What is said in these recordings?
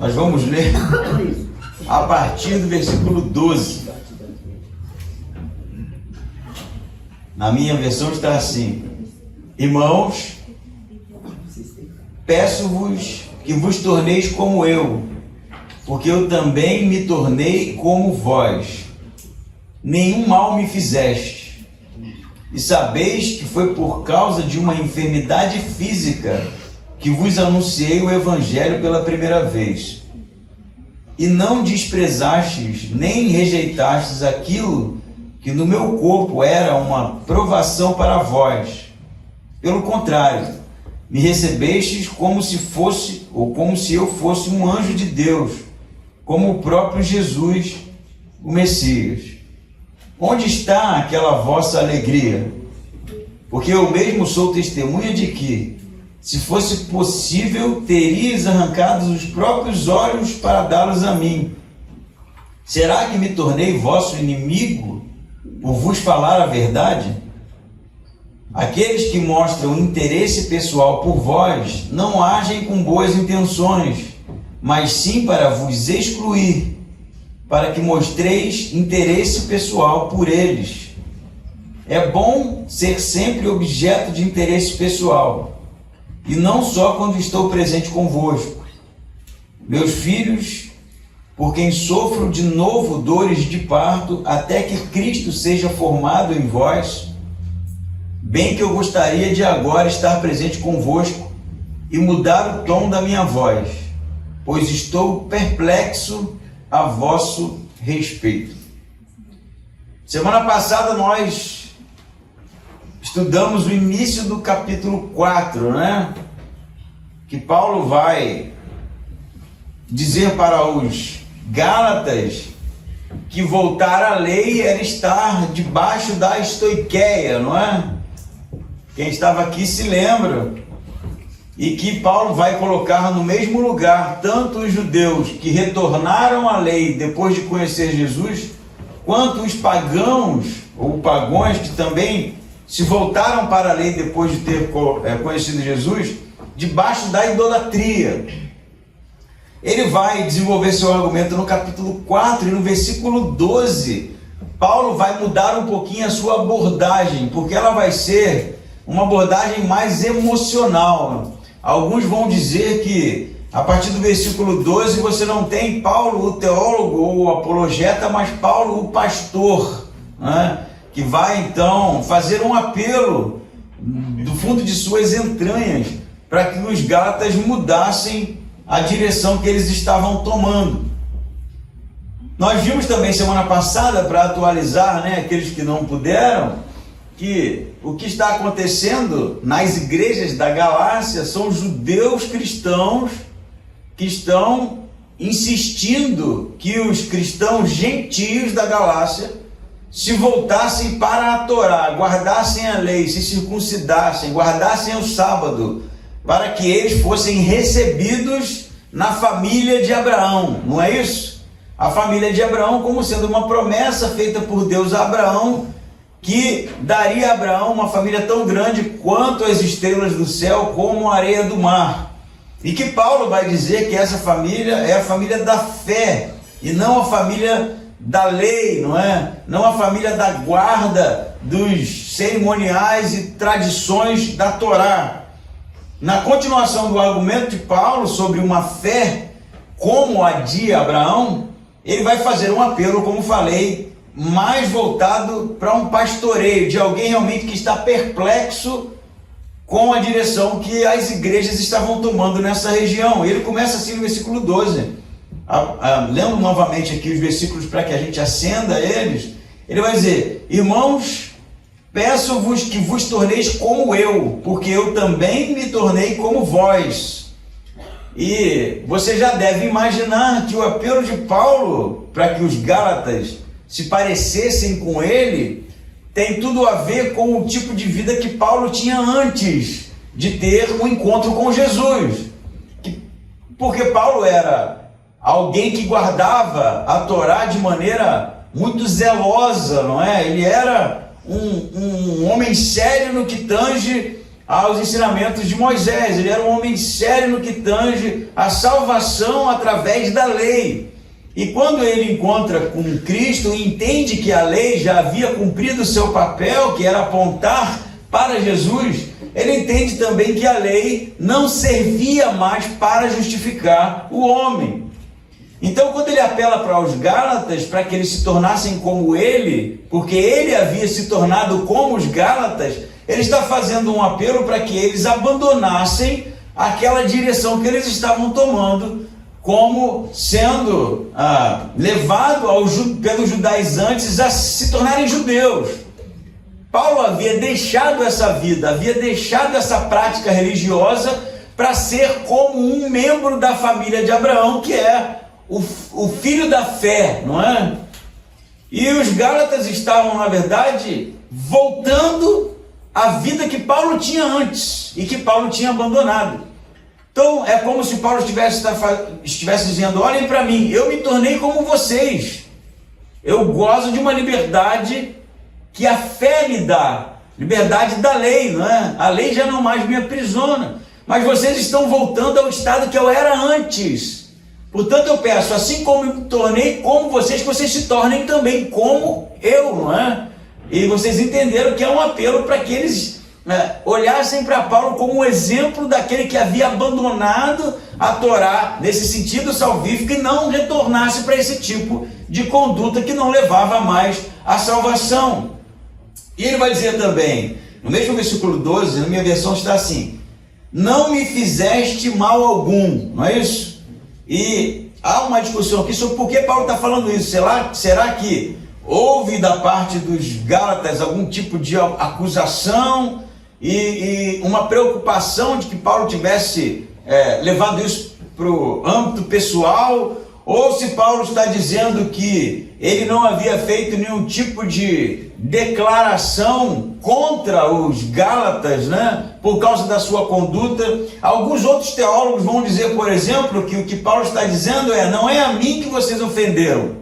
Nós vamos ler a partir do versículo 12. Na minha versão está assim: irmãos, peço-vos que vos torneis como eu, porque eu também me tornei como vós. Nenhum mal me fizeste, e sabeis que foi por causa de uma enfermidade física que vos anunciei o Evangelho pela primeira vez. E não desprezastes nem rejeitastes aquilo que no meu corpo era uma provação para vós. Pelo contrário, me recebestes como se fosse, ou como se eu fosse um anjo de Deus, como o próprio Jesus, o Messias. Onde está aquela vossa alegria? Porque eu mesmo sou testemunha de que, se fosse possível, teríeis arrancado os próprios olhos para dá-los a mim. Será que me tornei vosso inimigo por vos falar a verdade? Aqueles que mostram interesse pessoal por vós não agem com boas intenções, mas sim para vos excluir, para que mostreis interesse pessoal por eles. É bom ser sempre objeto de interesse pessoal, e não só quando estou presente convosco. Meus filhos, por quem sofro de novo dores de parto, até que Cristo seja formado em vós, bem que eu gostaria de agora estar presente convosco e mudar o tom da minha voz, pois estou perplexo a vosso respeito. Semana passada nós estudamos o início do capítulo 4, né? Que Paulo vai dizer para os Gálatas que voltar à lei era estar debaixo da estoiqueia, não é? Quem estava aqui se lembra. E que Paulo vai colocar no mesmo lugar tanto os judeus que retornaram à lei depois de conhecer Jesus, quanto os pagãos ou pagões que também se voltaram para a lei depois de ter conhecido Jesus, debaixo da idolatria. Ele vai desenvolver seu argumento no capítulo 4 e no versículo 12. Paulo vai mudar um pouquinho a sua abordagem, porque ela vai ser uma abordagem mais emocional. Alguns vão dizer que a partir do versículo 12 você não tem Paulo o teólogo ou o apologeta, mas Paulo o pastor, né? Que vai então fazer um apelo do fundo de suas entranhas para que os Gálatas mudassem a direção que eles estavam tomando. Nós vimos também semana passada, para atualizar, né, aqueles que não puderam, que o que está acontecendo nas igrejas da Galácia são judeus cristãos que estão insistindo que os cristãos gentios da Galácia se voltassem para a Torá, guardassem a lei, se circuncidassem, guardassem o sábado, para que eles fossem recebidos na família de Abraão, não é isso? A família de Abraão como sendo uma promessa feita por Deus a Abraão, que daria a Abraão uma família tão grande quanto as estrelas do céu, como a areia do mar. E que Paulo vai dizer que essa família é a família da fé, e não a família da lei, não é? Não a família da guarda dos cerimoniais e tradições da Torá. Na continuação do argumento de Paulo sobre uma fé como a de Abraão, ele vai fazer um apelo, como falei, mais voltado para um pastoreio, de alguém realmente que está perplexo com a direção que as igrejas estavam tomando nessa região. Ele começa assim no versículo 12. Lendo novamente aqui os versículos para que a gente acenda a eles, ele vai dizer: irmãos, peço-vos que vos torneis como eu, porque eu também me tornei como vós. E você já deve imaginar que o apelo de Paulo para que os Gálatas se parecessem com ele tem tudo a ver com o tipo de vida que Paulo tinha antes de ter um encontro com Jesus. Porque Paulo era alguém que guardava a Torá de maneira muito zelosa, não é? Ele era um homem sério no que tange aos ensinamentos de Moisés. Ele era um homem sério no que tange a salvação através da lei. E quando ele encontra com Cristo e entende que a lei já havia cumprido o seu papel, que era apontar para Jesus, ele entende também que a lei não servia mais para justificar o homem. Então, quando ele apela para os Gálatas, para que eles se tornassem como ele, porque ele havia se tornado como os Gálatas, ele está fazendo um apelo para que eles abandonassem aquela direção que eles estavam tomando, como sendo levado pelos judaizantes a se tornarem judeus. Paulo havia deixado essa vida, havia deixado essa prática religiosa para ser como um membro da família de Abraão, que é o filho da fé, não é? E os Gálatas estavam, na verdade, voltando à vida que Paulo tinha antes e que Paulo tinha abandonado. Então, é como se Paulo estivesse dizendo: olhem para mim, eu me tornei como vocês. Eu gozo de uma liberdade que a fé me dá, liberdade da lei, não é? A lei já não mais me aprisiona, mas vocês estão voltando ao estado que eu era antes. Portanto, eu peço, assim como eu me tornei como vocês, que vocês se tornem também como eu, não é? E vocês entenderam que é um apelo para que eles olhassem para Paulo como um exemplo daquele que havia abandonado a Torá nesse sentido salvífico e não retornasse para esse tipo de conduta que não levava mais à salvação. E ele vai dizer também, no mesmo versículo 12, na minha versão está assim: não me fizeste mal algum, não é isso? E há uma discussão aqui sobre por que Paulo está falando isso. Será que houve da parte dos Gálatas algum tipo de acusação e uma preocupação de que Paulo tivesse levado isso para o âmbito pessoal? Ou se Paulo está dizendo que ele não havia feito nenhum tipo de declaração contra os Gálatas, né, por causa da sua conduta? Alguns outros teólogos vão dizer, por exemplo, que o que Paulo está dizendo não é a mim que vocês ofenderam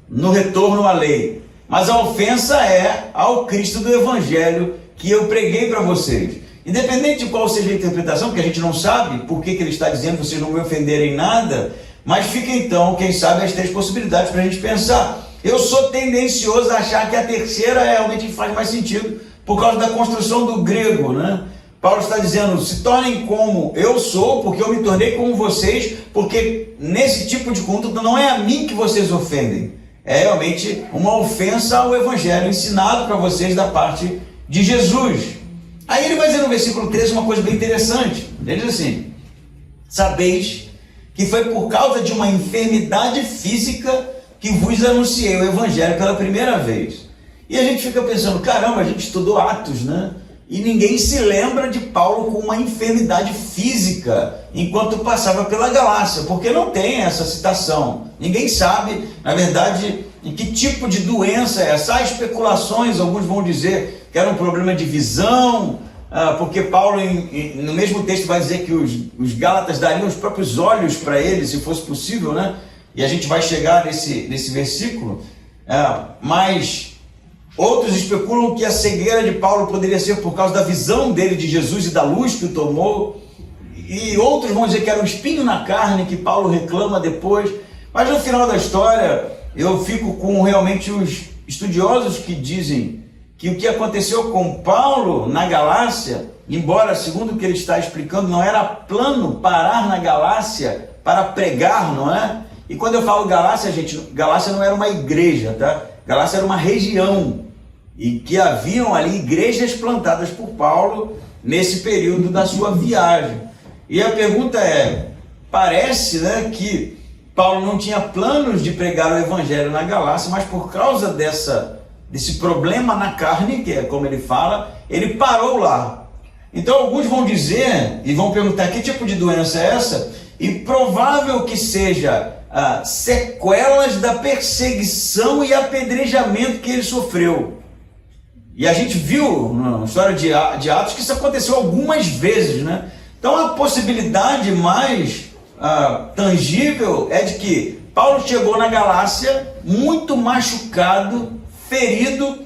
no retorno à lei, mas a ofensa é ao Cristo do Evangelho que eu preguei para vocês. Independente de qual seja a interpretação, porque a gente não sabe por que ele está dizendo vocês não me ofenderem em nada, mas fica então, quem sabe, as três possibilidades para a gente pensar. Eu sou tendencioso a achar que a terceira realmente faz mais sentido, por causa da construção do grego, né? Paulo está dizendo: se tornem como eu sou, porque eu me tornei como vocês, porque nesse tipo de conduta não é a mim que vocês ofendem, é realmente uma ofensa ao Evangelho ensinado para vocês da parte de Jesus. Aí ele vai dizer no versículo 13 uma coisa bem interessante. Ele diz assim: sabeis que foi por causa de uma enfermidade física que vos anunciei o Evangelho pela primeira vez. E a gente fica pensando: caramba, a gente estudou Atos, né? E ninguém se lembra de Paulo com uma enfermidade física enquanto passava pela Galácia, porque não tem essa citação. Ninguém sabe, na verdade, em que tipo de doença é essa. Há especulações, alguns vão dizer que era um problema de visão, porque Paulo, no mesmo texto, vai dizer que os Gálatas dariam os próprios olhos para ele, se fosse possível, né? E a gente vai chegar nesse versículo, mas outros especulam que a cegueira de Paulo poderia ser por causa da visão dele de Jesus e da luz que o tomou, e outros vão dizer que era um espinho na carne que Paulo reclama depois. Mas no final da história, eu fico com realmente os estudiosos que dizem que o que aconteceu com Paulo na Galácia, embora, segundo o que ele está explicando, não era plano parar na Galácia para pregar, não é? E quando eu falo Galácia, gente, Galácia não era uma igreja, tá? Galácia era uma região, e que haviam ali igrejas plantadas por Paulo nesse período da sua viagem. E a pergunta parece, né, que Paulo não tinha planos de pregar o Evangelho na Galácia, mas por causa desse problema na carne, que é como ele fala, ele parou lá. Então alguns vão dizer, e vão perguntar: que tipo de doença é essa? E provável que seja sequelas da perseguição e apedrejamento que ele sofreu. E a gente viu na história de Atos que isso aconteceu algumas vezes, né? Então a possibilidade mais tangível é de que Paulo chegou na Galácia muito machucado, ferido,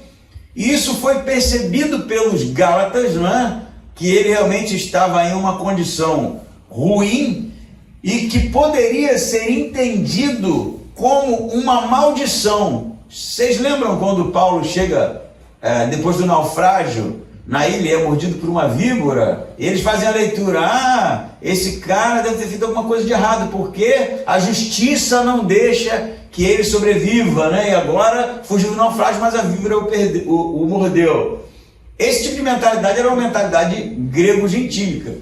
e isso foi percebido pelos Gálatas, né? que ele realmente estava em uma condição ruim e que poderia ser entendido como uma maldição. Vocês lembram quando Paulo chega, depois do naufrágio, na ilha, é mordido por uma víbora? Eles fazem a leitura: esse cara deve ter feito alguma coisa de errado, porque a justiça não deixa que ele sobreviva, né? E agora fugiu do naufrágio, mas a víbora o mordeu. Esse tipo de mentalidade era uma mentalidade grego-gentílica.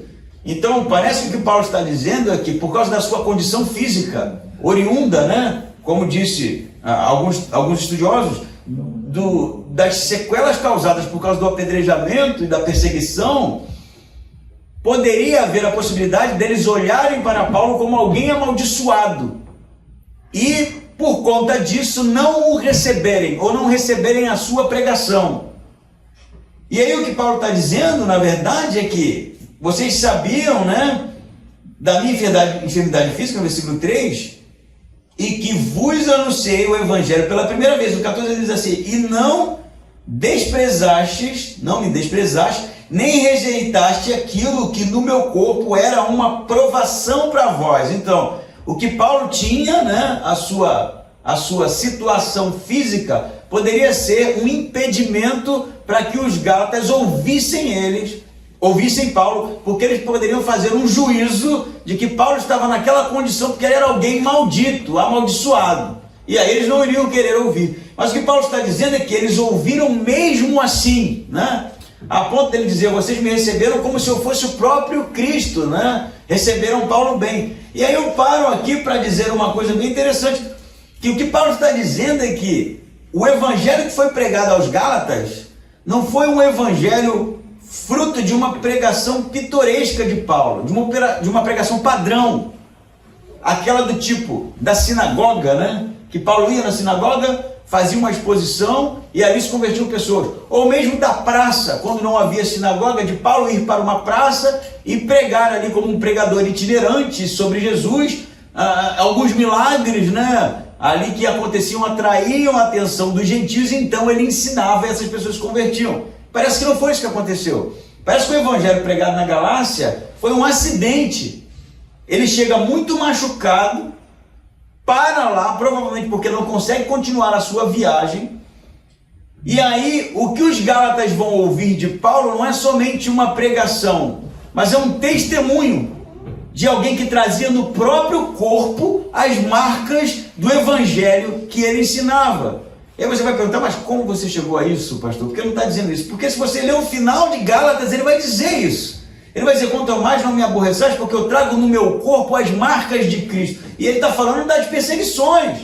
Então parece que o que Paulo está dizendo é que, por causa da sua condição física oriunda, né, como disse alguns estudiosos, das sequelas causadas por causa do apedrejamento e da perseguição, poderia haver a possibilidade deles olharem para Paulo como alguém amaldiçoado e, por conta disso, não o receberem ou não receberem a sua pregação. E aí o que Paulo está dizendo, na verdade, é que vocês sabiam, né, da minha enfermidade física, no versículo 3, e que vos anunciei o evangelho pela primeira vez. No 14 ele diz assim: e não me desprezaste, nem rejeitaste aquilo que no meu corpo era uma provação para vós. Então, o que Paulo tinha, né, a sua situação física, poderia ser um impedimento para que os gálatas ouvissem Paulo, porque eles poderiam fazer um juízo de que Paulo estava naquela condição porque ele era alguém maldito, amaldiçoado, e aí eles não iriam querer ouvir. Mas o que Paulo está dizendo é que eles ouviram mesmo assim, né? A ponto dele dizer: vocês me receberam como se eu fosse o próprio Cristo, né? Receberam Paulo bem. E aí eu paro aqui para dizer uma coisa bem interessante, que o que Paulo está dizendo é que o evangelho que foi pregado aos Gálatas não foi um evangelho fruto de uma pregação pitoresca de Paulo, de uma pregação padrão, aquela do tipo da sinagoga, né? Que Paulo ia na sinagoga, fazia uma exposição e ali se convertiam pessoas. Ou mesmo da praça, quando não havia sinagoga, de Paulo ir para uma praça e pregar ali como um pregador itinerante sobre Jesus. Alguns milagres, né, ali que aconteciam atraíam a atenção dos gentios, então ele ensinava e essas pessoas se convertiam. Parece que não foi isso que aconteceu. Parece que o evangelho pregado na Galácia foi um acidente. Ele chega muito machucado, para lá, provavelmente porque não consegue continuar a sua viagem. E aí, o que os Gálatas vão ouvir de Paulo não é somente uma pregação, mas é um testemunho de alguém que trazia no próprio corpo as marcas do evangelho que ele ensinava. E aí você vai perguntar: mas como você chegou a isso, pastor? Por que ele não está dizendo isso? Porque se você ler o final de Gálatas, ele vai dizer isso. Ele vai dizer: quanto mais não me aborreçais, porque eu trago no meu corpo as marcas de Cristo. E ele está falando das perseguições.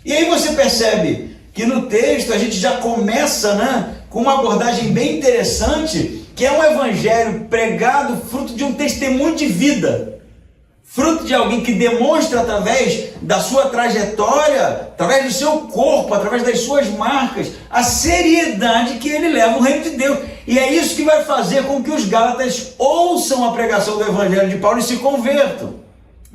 E aí você percebe que no texto a gente já começa, né, com uma abordagem bem interessante, que é um evangelho pregado fruto de um testemunho de vida, fruto de alguém que demonstra através da sua trajetória, através do seu corpo, através das suas marcas, a seriedade que ele leva no reino de Deus. E é isso que vai fazer com que os Gálatas ouçam a pregação do evangelho de Paulo e se convertam.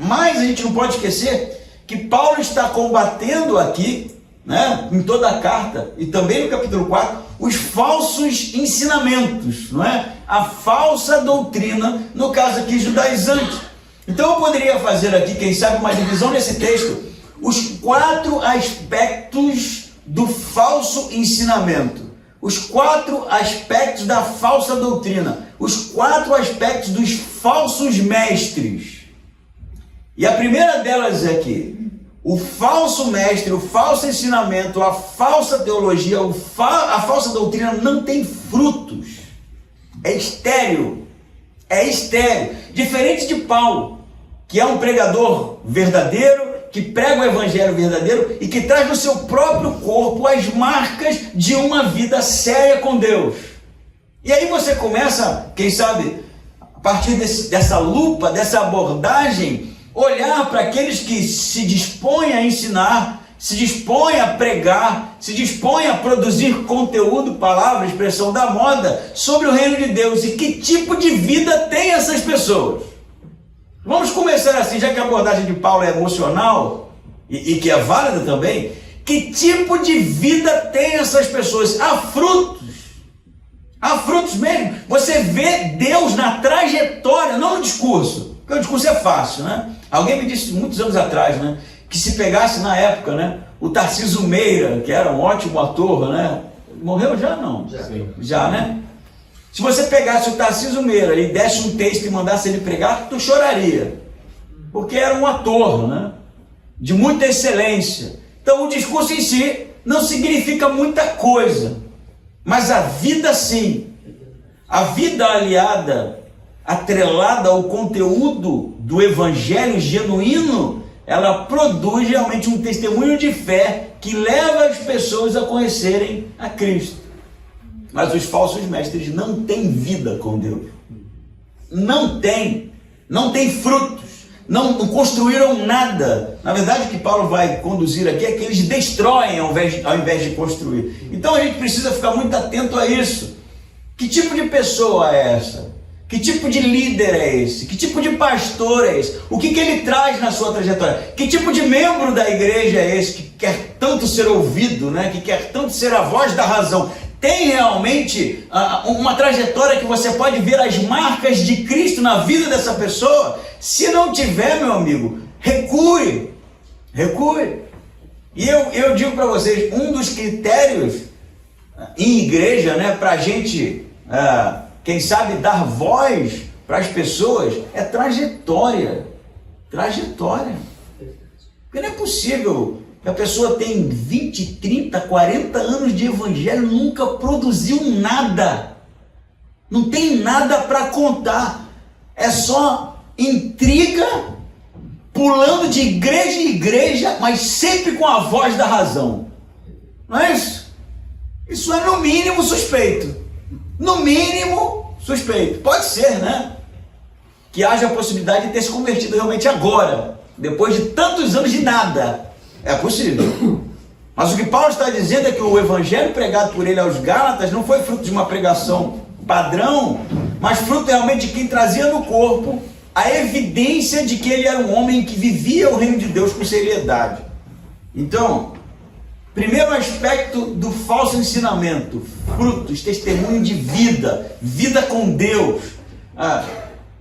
Mas a gente não pode esquecer que Paulo está combatendo aqui, né, em toda a carta, e também no capítulo 4, os falsos ensinamentos, não é? A falsa doutrina, no caso aqui judaizante. Então eu poderia fazer aqui, quem sabe, uma divisão nesse texto, os 4 aspectos do falso ensinamento, os 4 aspectos da falsa doutrina, os 4 aspectos dos falsos mestres. E a primeira delas é que o falso mestre, o falso ensinamento, a falsa teologia, a falsa doutrina não tem frutos. É estéril. É estéril. Diferente de Paulo, que é um pregador verdadeiro, que prega o evangelho verdadeiro e que traz no seu próprio corpo as marcas de uma vida séria com Deus. E aí você começa, quem sabe, a partir dessa lupa, dessa abordagem, olhar para aqueles que se dispõem a ensinar, se dispõem a pregar, se dispõem a produzir conteúdo, palavra, expressão da moda sobre o reino de Deus, e que tipo de vida tem essas pessoas. Vamos começar assim, já que a abordagem de Paulo é emocional e que é válida também. Que tipo de vida tem essas pessoas? Há frutos. Há frutos mesmo. Você vê Deus na trajetória, não no discurso. Porque o discurso é fácil, né? Alguém me disse muitos anos atrás, né? Que se pegasse na época, né? O Tarcísio Meira, que era um ótimo ator, né? Morreu já? Não. Já, né? Se você pegasse o Tarcísio Meira e desse um texto e mandasse ele pregar, tu choraria. Porque era um ator, né? De muita excelência. Então o discurso em si não significa muita coisa. Mas a vida sim. A vida aliada, atrelada ao conteúdo do evangelho genuíno, ela produz realmente um testemunho de fé que leva as pessoas a conhecerem a Cristo. Mas os falsos mestres não têm vida com Deus. Não tem frutos. Não construíram nada. Na verdade, o que Paulo vai conduzir aqui é que eles destroem ao invés de construir. Então a gente precisa ficar muito atento a isso. Que tipo de pessoa é essa? Que tipo de líder é esse? Que tipo de pastor é esse? O que ele traz na sua trajetória? Que tipo de membro da igreja é esse que quer tanto ser ouvido, né? Que quer tanto ser a voz da razão? Tem realmente uma trajetória que você pode ver as marcas de Cristo na vida dessa pessoa? Se não tiver, meu amigo, recue. E eu digo para vocês, um dos critérios em igreja, né, para a gente, quem sabe, dar voz para as pessoas, é trajetória. Porque não é possível que a pessoa tem 20, 30, 40 anos de evangelho, nunca produziu nada. Não tem nada para contar. É só intriga, pulando de igreja em igreja, mas sempre com a voz da razão. Não é isso? Isso é no mínimo suspeito. No mínimo suspeito. Pode ser, né? Que haja a possibilidade de ter se convertido realmente agora, depois de tantos anos de nada. É possível. Mas o que Paulo está dizendo é que o evangelho pregado por ele aos Gálatas não foi fruto de uma pregação padrão, mas fruto realmente de quem trazia no corpo a evidência de que ele era um homem que vivia o reino de Deus com seriedade. Então, primeiro aspecto do falso ensinamento: frutos, testemunho de vida, vida com Deus.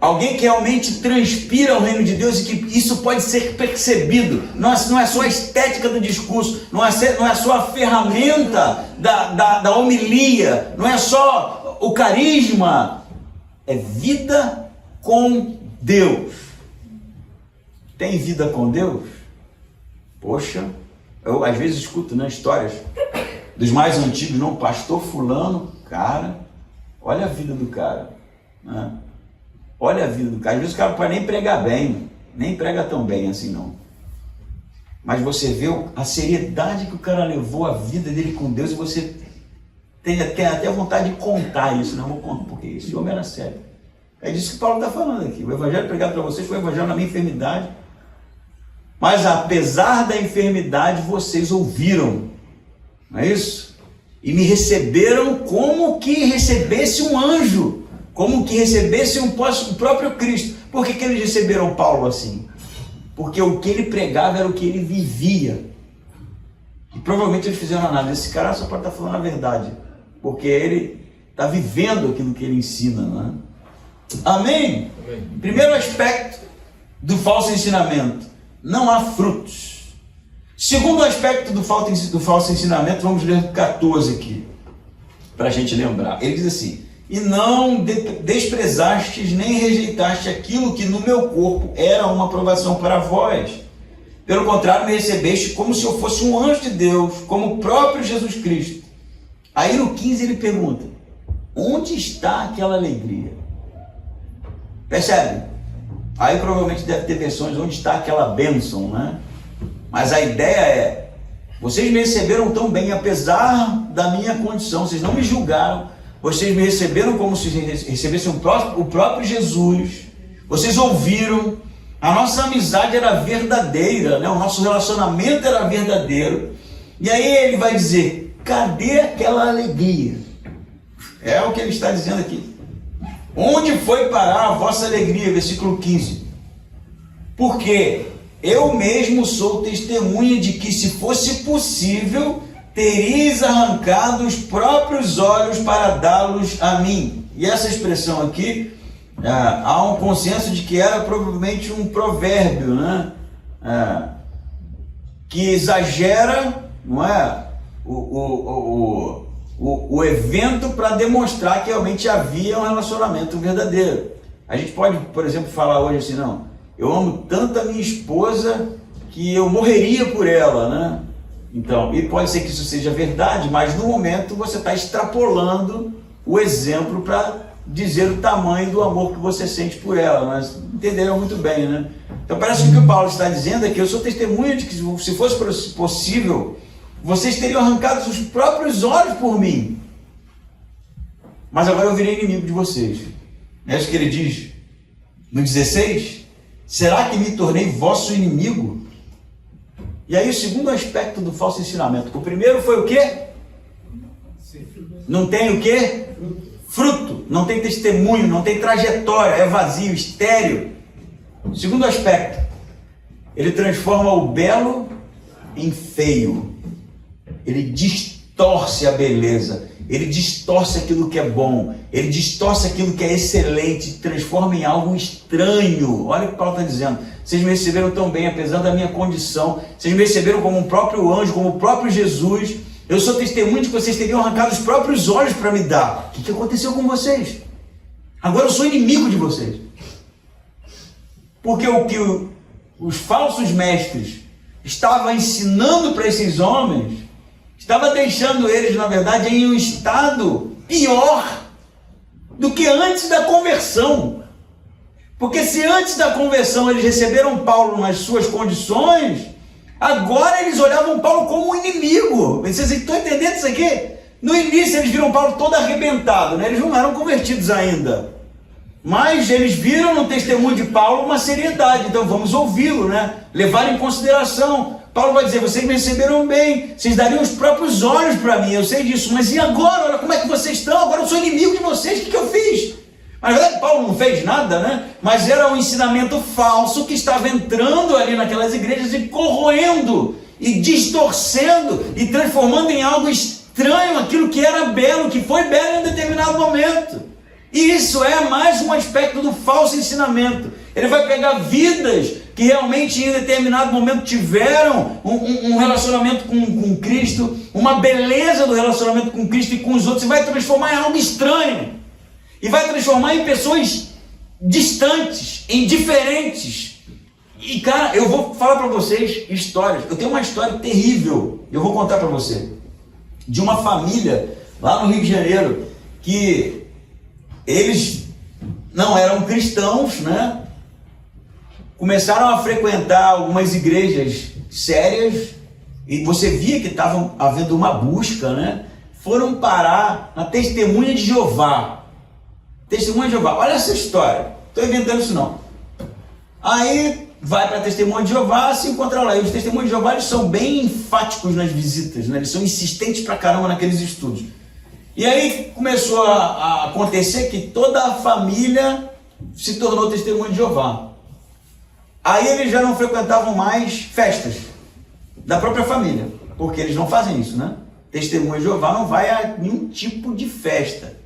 Alguém que realmente transpira o reino de Deus e que isso pode ser percebido. Não é só a estética do discurso, não é só a ferramenta da homilia, não é só o carisma, é vida com Deus. Tem vida com Deus? Poxa, eu às vezes escuto, né, histórias dos mais antigos, não, pastor fulano, cara, olha a vida do cara, né? Olha a vida do cara. Às vezes o cara não pode nem pregar bem, nem prega tão bem assim não. Mas você vê a seriedade que o cara levou a vida dele com Deus, e você tem até vontade de contar isso. Não vou contar, porque esse homem era sério. É disso que Paulo está falando aqui. O evangelho pregado para vocês foi o evangelho na minha enfermidade. Mas apesar da enfermidade, vocês ouviram. Não é isso? E me receberam como que recebesse um anjo. Como que recebesse o próprio Cristo. Por que eles receberam Paulo assim? Porque o que ele pregava era o que ele vivia. E provavelmente eles fizeram análise. Esse cara só pode estar falando a verdade, porque ele está vivendo aquilo que ele ensina, né? Amém? Amém? Primeiro aspecto do falso ensinamento: não há frutos. Segundo aspecto do falso ensinamento, vamos ler 14 aqui, para a gente lembrar. Ele diz assim: e não desprezastes nem rejeitaste aquilo que no meu corpo era uma aprovação para vós. Pelo contrário, me recebeste como se eu fosse um anjo de Deus, como o próprio Jesus Cristo. Aí no 15 ele pergunta: onde está aquela alegria? Percebe? Aí provavelmente deve ter versões: onde está aquela bênção, né? Mas a ideia é: vocês me receberam tão bem, apesar da minha condição, vocês não me julgaram. Vocês me receberam como se recebessem o próprio Jesus. Vocês ouviram. A nossa amizade era verdadeira, né? O nosso relacionamento era verdadeiro. E aí ele vai dizer: cadê aquela alegria? É o que ele está dizendo aqui. Onde foi parar a vossa alegria? Versículo 15. Porque eu mesmo sou testemunha de que, se fosse possível, tereis arrancado os próprios olhos para dá-los a mim. E essa expressão aqui, há um consenso de que era provavelmente um provérbio, né? Que exagera, não é, o evento para demonstrar que realmente havia um relacionamento verdadeiro. A gente pode, por exemplo, falar hoje assim, não, eu amo tanto a minha esposa que eu morreria por ela, né? Então, e pode ser que isso seja verdade, mas no momento você está extrapolando o exemplo para dizer o tamanho do amor que você sente por ela, mas entenderam muito bem, né? Então parece que o que o Paulo está dizendo é que eu sou testemunha de que se fosse possível, vocês teriam arrancado os próprios olhos por mim, mas agora eu virei inimigo de vocês. É isso que ele diz no 16, será que me tornei vosso inimigo? E aí o segundo aspecto do falso ensinamento, o primeiro foi o quê? Não tem o quê? Fruto, não tem testemunho, não tem trajetória, é vazio, estéril. Segundo aspecto, ele transforma o belo em feio, ele distorce a beleza, ele distorce aquilo que é bom, ele distorce aquilo que é excelente, transforma em algo estranho. Olha o que Paulo está dizendo, vocês me receberam tão bem, apesar da minha condição, vocês me receberam como um próprio anjo, como o próprio Jesus, eu sou testemunho de que vocês teriam arrancado os próprios olhos para me dar. O que aconteceu com vocês? Agora eu sou inimigo de vocês. Porque o que os falsos mestres estavam ensinando para esses homens, estava deixando eles, na verdade, em um estado pior do que antes da conversão. Porque se antes da conversão eles receberam Paulo nas suas condições, agora eles olhavam Paulo como um inimigo. Vocês estão entendendo isso aqui? No início eles viram Paulo todo arrebentado, né? Eles não eram convertidos ainda. Mas eles viram no testemunho de Paulo uma seriedade. Então vamos ouvi-lo, né? Levar em consideração. Paulo vai dizer, vocês me receberam bem, vocês dariam os próprios olhos para mim, eu sei disso. Mas e agora? Olha como é que vocês estão. Agora eu sou inimigo de vocês, o que eu fiz? Mas na verdade Paulo não fez nada, né? Mas era um ensinamento falso que estava entrando ali naquelas igrejas e corroendo, e distorcendo, e transformando em algo estranho aquilo que era belo, que foi belo em determinado momento. E isso é mais um aspecto do falso ensinamento. Ele vai pegar vidas que realmente em determinado momento tiveram um relacionamento com Cristo, uma beleza do relacionamento com Cristo e com os outros, e vai transformar em algo estranho. E vai transformar em pessoas distantes, indiferentes. E cara, eu vou falar para vocês histórias. Eu tenho uma história terrível, eu vou contar para você, de uma família lá no Rio de Janeiro, que eles não eram cristãos, né? Começaram a frequentar algumas igrejas sérias, e você via que estava havendo uma busca, né? Foram parar na Testemunha de Jeová. Testemunha de Jeová, olha essa história, estou inventando isso não. Aí vai para a Testemunha de Jeová, se encontra lá, e os Testemunhos de Jeová eles são bem enfáticos nas visitas, né? Eles são insistentes pra caramba naqueles estudos. E aí começou a acontecer que toda a família se tornou Testemunha de Jeová. Aí eles já não frequentavam mais festas da própria família, porque eles não fazem isso, né? Testemunha de Jeová não vai a nenhum tipo de festa,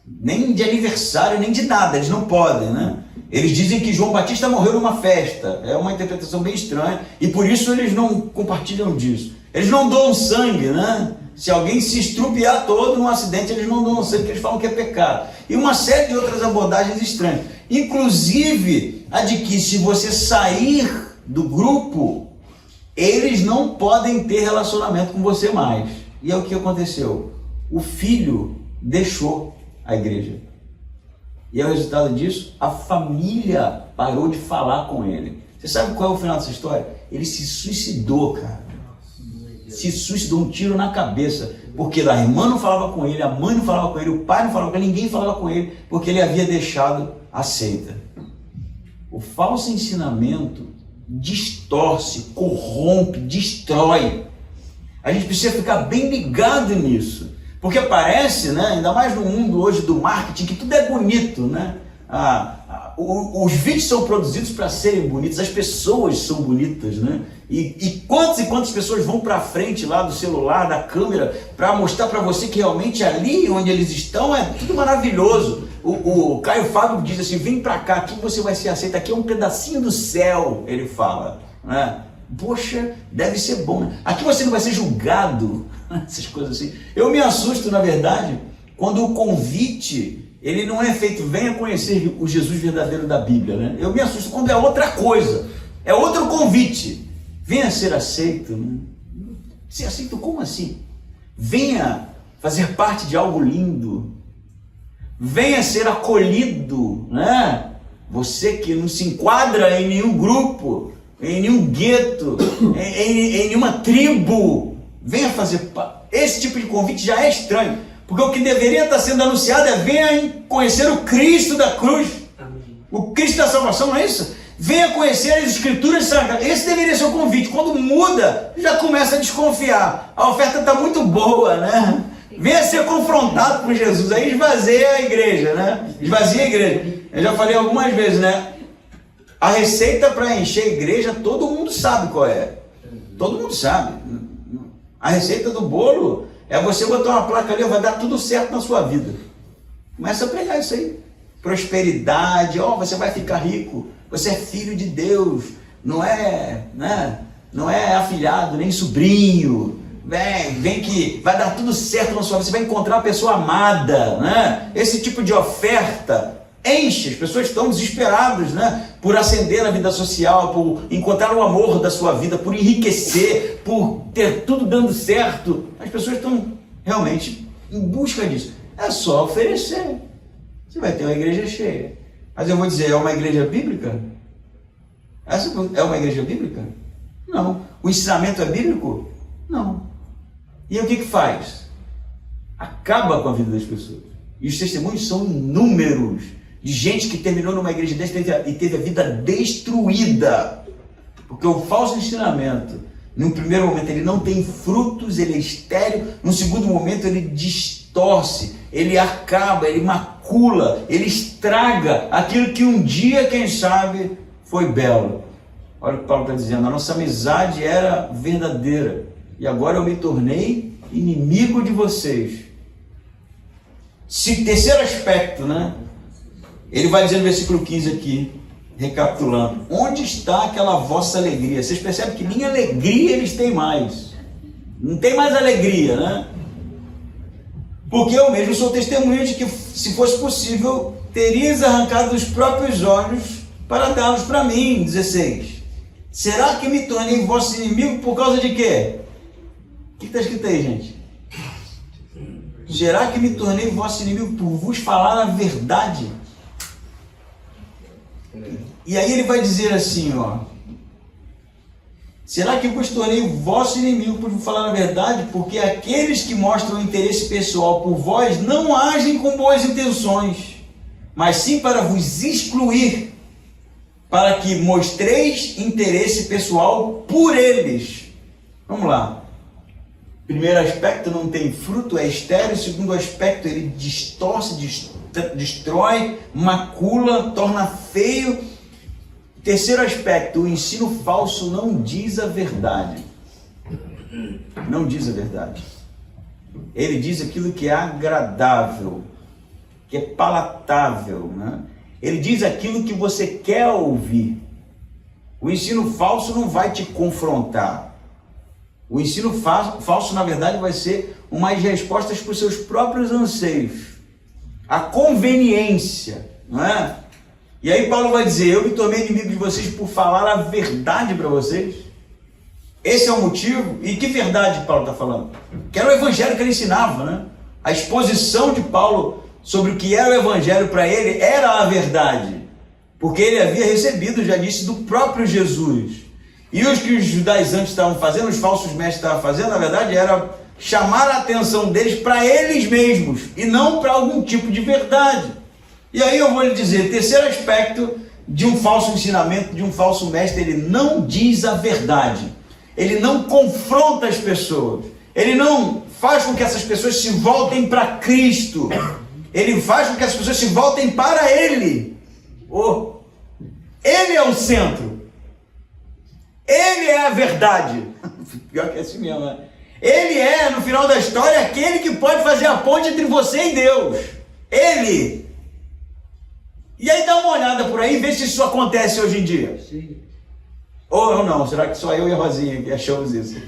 nem de aniversário, nem de nada, eles não podem, né? Eles dizem que João Batista morreu numa festa, é uma interpretação bem estranha, e por isso eles não compartilham disso. Eles não doam sangue, né? Se alguém se estrupiar todo num acidente, eles não doam sangue, porque eles falam que é pecado. E uma série de outras abordagens estranhas. Inclusive, a de que se você sair do grupo, eles não podem ter relacionamento com você mais. E é o que aconteceu. O filho deixou a igreja. E é o resultado disso, a família parou de falar com ele. Você sabe qual é o final dessa história? Ele se suicidou, cara. Se suicidou, um tiro na cabeça, porque a irmã não falava com ele, a mãe não falava com ele, o pai não falava com ele, ninguém falava com ele, porque ele havia deixado a seita. O falso ensinamento distorce, corrompe, destrói. A gente precisa ficar bem ligado nisso, porque parece, né, ainda mais no mundo hoje do marketing, que tudo é bonito, né? os vídeos são produzidos para serem bonitos, as pessoas são bonitas, né? E quantas pessoas vão para frente lá do celular, da câmera, para mostrar para você que realmente ali onde eles estão é tudo maravilhoso. O Caio Fábio diz assim, vem para cá, aqui você vai ser aceito, aqui é um pedacinho do céu, ele fala, né? Poxa, deve ser bom, né? Aqui você não vai ser julgado, essas coisas assim. Eu me assusto, na verdade, quando o convite, ele não é feito, venha conhecer o Jesus verdadeiro da Bíblia, né? Eu me assusto quando é outra coisa, é outro convite. Venha ser aceito, né? Ser aceito como assim? Venha fazer parte de algo lindo. Venha ser acolhido, né? Você que não se enquadra em nenhum grupo, em nenhum gueto, em nenhuma tribo, venha fazer parte. Esse tipo de convite já é estranho, porque o que deveria estar sendo anunciado é venha conhecer o Cristo da cruz, o Cristo da salvação, não é isso? Venha conhecer as Escrituras Sagradas. Esse deveria ser o convite. Quando muda, já começa a desconfiar. A oferta está muito boa, né? Venha ser confrontado por Jesus. Aí esvazia a igreja, né? Esvazia a igreja. Eu já falei algumas vezes, né? A receita para encher a igreja, todo mundo sabe qual é. Todo mundo sabe. A receita do bolo é você botar uma placa ali, vai dar tudo certo na sua vida. Começa a pregar isso aí. Prosperidade, você vai ficar rico. Você é filho de Deus. Não é, né? Não é afilhado, nem sobrinho. Vem que vai dar tudo certo na sua vida. Você vai encontrar uma pessoa amada, né? Esse tipo de oferta enche, as pessoas estão desesperadas, né? Por ascender na vida social, por encontrar o amor da sua vida, por enriquecer, por ter tudo dando certo. As pessoas estão realmente em busca disso. É só oferecer. Você vai ter uma igreja cheia. Mas eu vou dizer, é uma igreja bíblica? Essa é uma igreja bíblica? Não. O ensinamento é bíblico? Não. E aí o que faz? Acaba com a vida das pessoas. E os testemunhos são inúmeros de gente que terminou numa igreja dessa e teve a vida destruída. Porque o falso ensinamento, num primeiro momento, ele não tem frutos, ele é estéril. No segundo momento, ele distorce, ele acaba, ele macula, ele estraga aquilo que um dia, quem sabe, foi belo. Olha o que Paulo está dizendo, a nossa amizade era verdadeira. E agora eu me tornei inimigo de vocês. Terceiro aspecto, né? Ele vai dizer no versículo 15 aqui, recapitulando. Onde está aquela vossa alegria? Vocês percebem que nem alegria eles têm mais. Não tem mais alegria, né? Porque eu mesmo sou testemunha de que, se fosse possível, terias arrancado os próprios olhos para dá-los para mim. 16. Será que me tornei vosso inimigo por causa de quê? O que está escrito aí, gente? Será que me tornei vosso inimigo por vos falar a verdade? E aí ele vai dizer assim, será que vos tornei vosso inimigo por vos falar a verdade? Porque aqueles que mostram interesse pessoal por vós não agem com boas intenções, mas sim para vos excluir, para que mostreis interesse pessoal por eles. Vamos lá. Primeiro aspecto, não tem fruto, é estéril. Segundo aspecto, ele distorce, destrói, macula, torna feio. Terceiro aspecto, o ensino falso não diz a verdade. Não diz a verdade. Ele diz aquilo que é agradável, que é palatável, né? Ele diz aquilo que você quer ouvir. O ensino falso não vai te confrontar. O ensino falso, na verdade, vai ser umas respostas para os seus próprios anseios. A conveniência, não é? E aí Paulo vai dizer, eu me tornei inimigo de vocês por falar a verdade para vocês. Esse é o motivo. E que verdade Paulo está falando? Que era o evangelho que ele ensinava, né? A exposição de Paulo sobre o que era o evangelho para ele era a verdade. Porque ele havia recebido, já disse, do próprio Jesus. E os que os judaizantes estavam fazendo, os falsos mestres estavam fazendo, na verdade, era chamar a atenção deles para eles mesmos, e não para algum tipo de verdade. E aí eu vou lhe dizer, terceiro aspecto de um falso ensinamento, de um falso mestre, ele não diz a verdade. Ele não confronta as pessoas. Ele não faz com que essas pessoas se voltem para Cristo. Ele faz com que as pessoas se voltem para Ele. Ele é o centro. Ele é a verdade. Pior que é assim mesmo, né? Ele é, no final da história, aquele que pode fazer a ponte entre você e Deus. Ele. E aí dá uma olhada por aí e vê se isso acontece hoje em dia. Sim. Ou não, será que só eu e a Rosinha que achamos isso?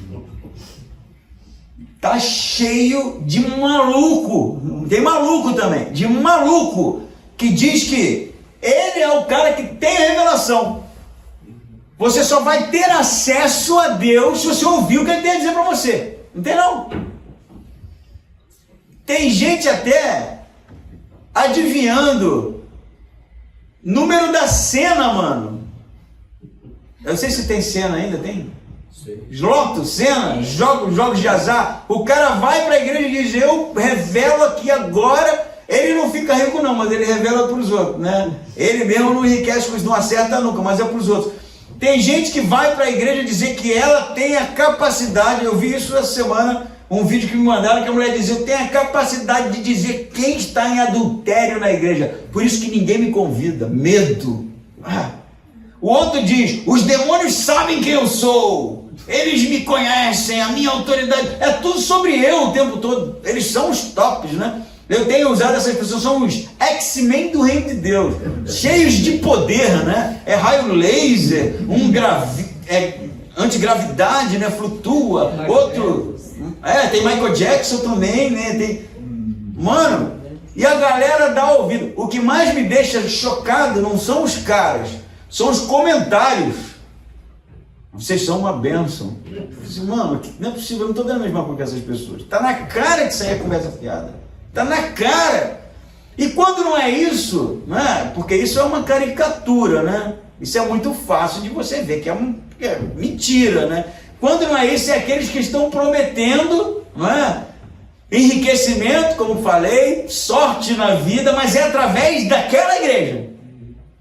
Tá cheio de maluco. Tem maluco também. De maluco que diz que ele é o cara que tem a revelação. Você só vai ter acesso a Deus se você ouvir o que ele tem a dizer para você. Não tem não. Tem gente até adivinhando número da cena, mano. Eu não sei se tem cena ainda, tem? Loto, cena, jogos de azar. O cara vai para a igreja e diz, eu revelo aqui agora. Ele não fica rico não, mas ele revela para os outros, né? Ele mesmo não enriquece, não acerta nunca, mas é para os outros. Tem gente que vai para a igreja dizer que ela tem a capacidade, eu vi isso essa semana, um vídeo que me mandaram, que a mulher dizia, eu tenho a capacidade de dizer quem está em adultério na igreja, por isso que ninguém me convida, medo. O outro diz, os demônios sabem quem eu sou, eles me conhecem, a minha autoridade, é tudo sobre eu o tempo todo, eles são os tops, né? Eu tenho usado essas pessoas, são os X-Men do reino de Deus, cheios de poder, né? É raio laser, antigravidade, né? Flutua, outro, tem Michael Jackson também, né? Mano, e a galera dá ouvido. O que mais me deixa chocado não são os caras, são os comentários. Vocês são uma bênção. Mano, não é possível, eu não estou dando a mesma coisa que essas pessoas. Tá na cara que isso aí é conversa fiada. Está na cara. E quando não é isso, né? Porque isso é uma caricatura, né? Isso é muito fácil de você ver que é mentira, né? Quando não é isso, é aqueles que estão prometendo, né? Enriquecimento, como falei, sorte na vida, mas é através daquela igreja.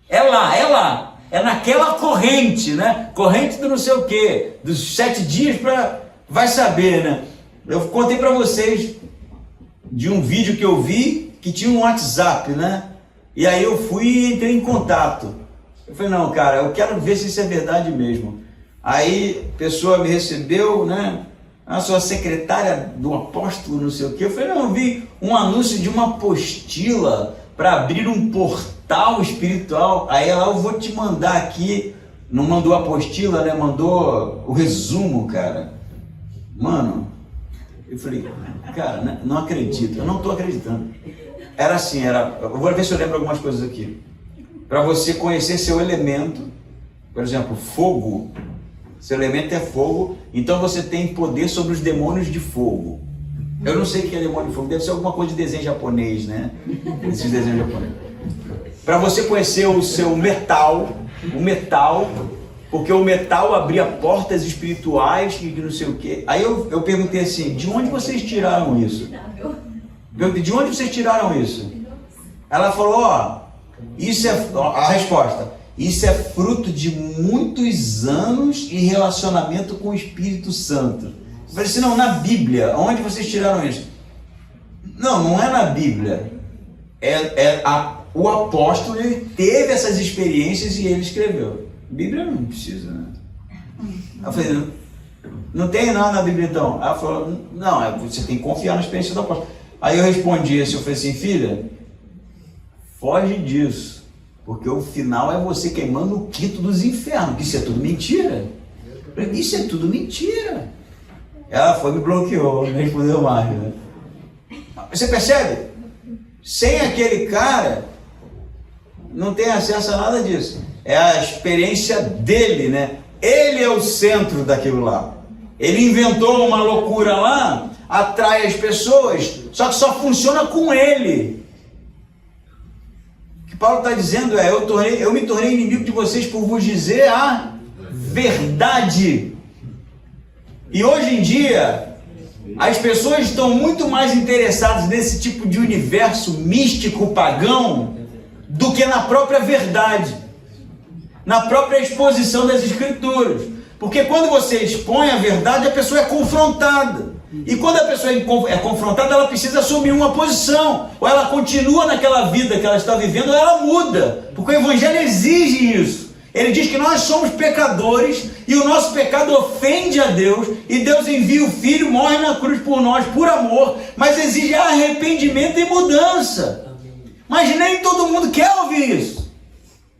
É lá. É naquela corrente, né? Corrente do não sei o quê, dos 7 dias para... Vai saber, né? Eu contei para vocês de um vídeo que eu vi que tinha um WhatsApp, né? E aí eu fui e entrei em contato. Eu falei, não, cara, eu quero ver se isso é verdade mesmo. Aí a pessoa me recebeu, né? A sua secretária do apóstolo, não sei o quê. Eu falei, não, eu vi um anúncio de uma apostila para abrir um portal espiritual. Aí ela, eu vou te mandar aqui. Não mandou a apostila, né? Mandou o resumo, cara. Mano, eu falei, cara, não acredito, eu não estou acreditando. Era assim, eu vou ver se eu lembro algumas coisas aqui. Para você conhecer seu elemento, por exemplo, fogo, seu elemento é fogo, então você tem poder sobre os demônios de fogo. Eu não sei o que é demônio de fogo, deve ser alguma coisa de desenho japonês, né? Esses desenhos japoneses. Para você conhecer o seu metal, porque o metal abria portas espirituais e não sei o quê. Aí eu perguntei assim, de onde vocês tiraram isso? De onde vocês tiraram isso? Ela falou, isso é a resposta. Isso é fruto de muitos anos em relacionamento com o Espírito Santo. Eu falei assim, não, na Bíblia, onde vocês tiraram isso? Não é na Bíblia. O apóstolo, ele teve essas experiências e ele escreveu. Bíblia não precisa, né? Eu falei, não tem nada na Bíblia então. Ela falou, não, você tem que confiar na experiência do apóstolo. Aí eu respondi assim, eu falei assim, filha, foge disso, porque o final é você queimando o quinto dos infernos, que isso é tudo mentira. Isso é tudo mentira. Ela foi, me bloqueou, não respondeu mais, né? Você percebe? Sem aquele cara, não tem acesso a nada disso. É a experiência dele, né? Ele é o centro daquilo lá. Ele inventou uma loucura lá, atrai as pessoas, só que só funciona com ele. O que Paulo está dizendo é, eu me tornei inimigo de vocês por vos dizer a verdade. E hoje em dia, as pessoas estão muito mais interessadas nesse tipo de universo místico pagão do que na própria verdade, na própria exposição das Escrituras. Porque quando você expõe a verdade, a pessoa é confrontada. E quando a pessoa é confrontada, ela precisa assumir uma posição. Ou ela continua naquela vida que ela está vivendo, ou ela muda. Porque o Evangelho exige isso. Ele diz que nós somos pecadores e o nosso pecado ofende a Deus. E Deus envia o Filho, morre na cruz por nós, por amor. Mas exige arrependimento e mudança. Mas nem todo mundo quer ouvir isso.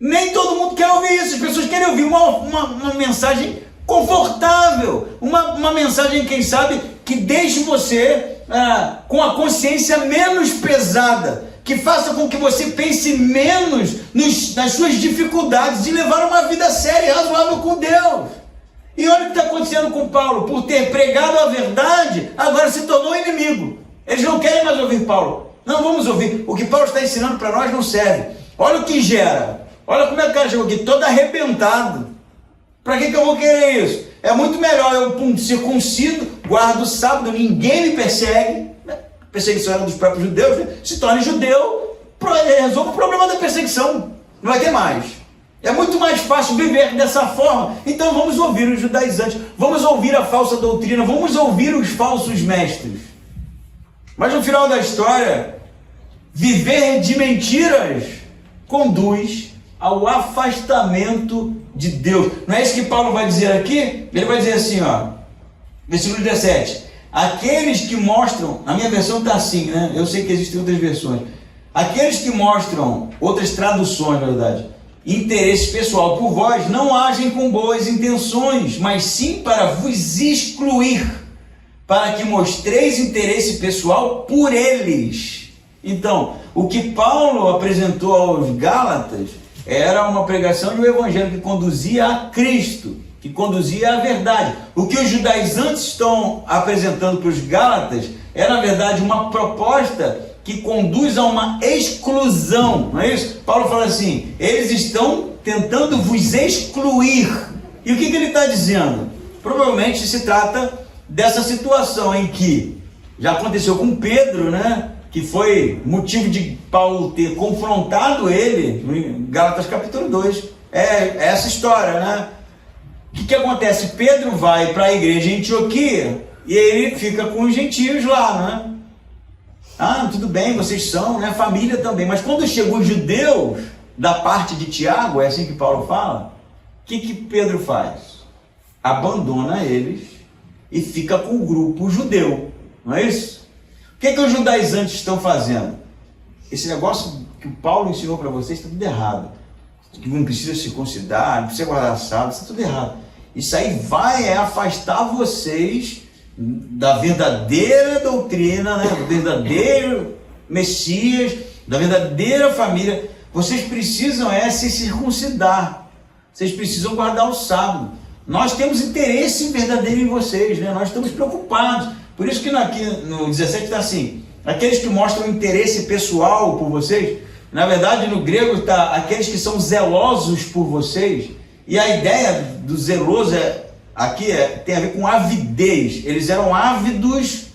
Nem todo mundo quer ouvir isso. As pessoas querem ouvir uma mensagem confortável. Uma mensagem, quem sabe, que deixe você com a consciência menos pesada, que faça com que você pense menos nas suas dificuldades de levar uma vida séria e razoável com Deus. E olha o que está acontecendo com Paulo. Por ter pregado a verdade, agora se tornou inimigo. Eles não querem mais ouvir Paulo. Não vamos ouvir. O que Paulo está ensinando para nós não serve. Olha o que gera. Olha como é que o cara chegou aqui, todo arrebentado. Para que eu vou querer isso? É muito melhor eu circuncido, guardo o sábado, ninguém me persegue. Perseguição era dos próprios judeus, né? Se torne judeu, resolva o problema da perseguição. Não vai ter mais. É muito mais fácil viver dessa forma. Então vamos ouvir os judaizantes, vamos ouvir a falsa doutrina, vamos ouvir os falsos mestres. Mas no final da história, viver de mentiras conduz ao afastamento de Deus. Não é isso que Paulo vai dizer aqui? Ele vai dizer assim, ó, versículo 17. Aqueles que mostram, na minha versão está assim, né? Eu sei que existem outras versões. Aqueles que mostram, outras traduções, na verdade, interesse pessoal por vós, não agem com boas intenções, mas sim para vos excluir, para que mostreis interesse pessoal por eles. Então, o que Paulo apresentou aos Gálatas era uma pregação de um evangelho que conduzia a Cristo, que conduzia à verdade. O que os judaizantes estão apresentando para os Gálatas é, na verdade, uma proposta que conduz a uma exclusão, não é isso? Paulo fala assim, eles estão tentando vos excluir. E o que ele está dizendo? Provavelmente se trata dessa situação em que já aconteceu com Pedro, né? Que foi motivo de Paulo ter confrontado ele, em Gálatas capítulo 2. É essa história, né? O que acontece? Pedro vai para a igreja em Antioquia e ele fica com os gentios lá, né? Ah, tudo bem, vocês são, né? Família também. Mas quando chegam os judeus, da parte de Tiago, é assim que Paulo fala, o que Pedro faz? Abandona eles e fica com o grupo judeu, não é isso? O que os judaizantes estão fazendo? Esse negócio que o Paulo ensinou para vocês está tudo errado. Que não precisa se considerar, não precisa guardar sábado, está tudo errado. Isso aí vai afastar vocês da verdadeira doutrina, né? Do verdadeiro Messias, da verdadeira família. Vocês precisam se circuncidar. Vocês precisam guardar o sábado. Nós temos interesse verdadeiro em vocês, né? Nós estamos preocupados. Por isso que aqui no 17 está assim, aqueles que mostram interesse pessoal por vocês, na verdade no grego está aqueles que são zelosos por vocês, e a ideia do zeloso aqui tem a ver com avidez. Eles eram ávidos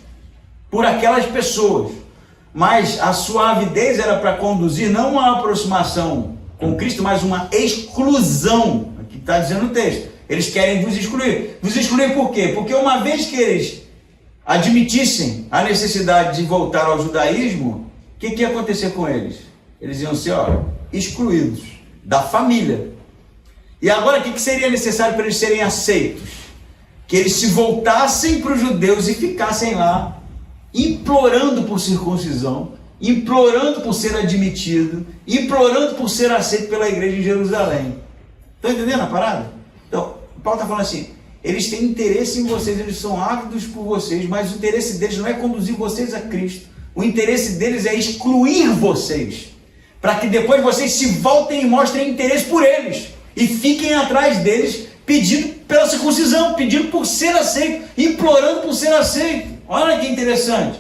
por aquelas pessoas, mas a sua avidez era para conduzir não uma aproximação com Cristo, mas uma exclusão. Aqui está dizendo o texto, eles querem vos excluir. Vos excluir por quê? Porque uma vez que eles admitissem a necessidade de voltar ao judaísmo, o que ia acontecer com eles? Eles iam ser excluídos da família. E agora o que seria necessário para eles serem aceitos? Que eles se voltassem para os judeus e ficassem lá, implorando por circuncisão, implorando por ser admitido, implorando por ser aceito pela igreja em Jerusalém. Estão entendendo a parada? Então, Paulo está falando assim, eles têm interesse em vocês, eles são ávidos por vocês, mas o interesse deles não é conduzir vocês a Cristo. O interesse deles é excluir vocês, para que depois vocês se voltem e mostrem interesse por eles, e fiquem atrás deles, pedindo pela circuncisão, pedindo por ser aceito, implorando por ser aceito. Olha que interessante.